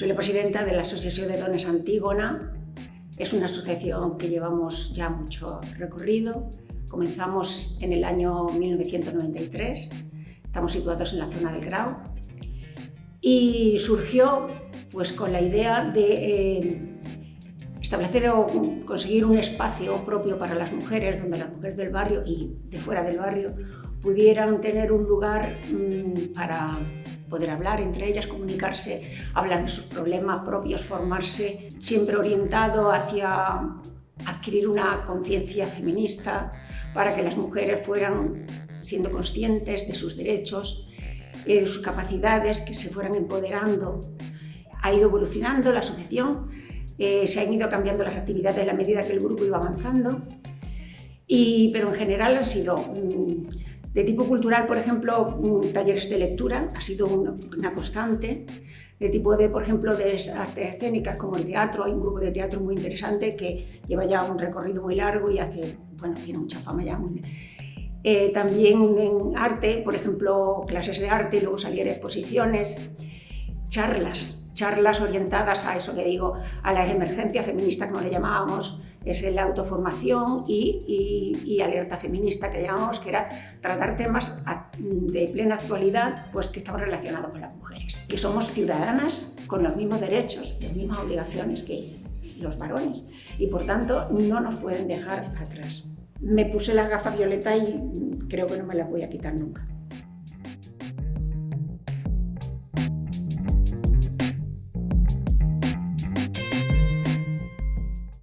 Soy la presidenta de la Asociación de Dones Antígona. Es una asociación que llevamos ya mucho recorrido. Comenzamos en el año 1993. Estamos situados en la zona del Grau. Y surgió pues, con la idea de establecer o conseguir un espacio propio para las mujeres, donde las mujeres del barrio y de fuera del barrio pudieran tener un lugar para poder hablar entre ellas, comunicarse, hablar de sus problemas propios, formarse, siempre orientado hacia adquirir una conciencia feminista para que las mujeres fueran siendo conscientes de sus derechos, de sus capacidades, que se fueran empoderando. Ha ido evolucionando la asociación, se han ido cambiando las actividades a la medida que el grupo iba avanzando, pero en general han sido de tipo cultural, por ejemplo, talleres de lectura, ha sido una constante, de tipo de, por ejemplo, de artes escénicas como el teatro. Hay un grupo de teatro muy interesante que lleva ya un recorrido muy largo y tiene mucha fama ya. También en arte, por ejemplo, clases de arte, luego salían exposiciones, charlas orientadas a eso que digo, a la emergencia feminista, como le llamábamos, es la autoformación y alerta feminista, que llamamos, que era tratar temas de plena actualidad pues, que estaban relacionados con las mujeres, que somos ciudadanas con los mismos derechos, las mismas obligaciones que los varones, y por tanto no nos pueden dejar atrás. Me puse las gafas violeta y creo que no me las voy a quitar nunca.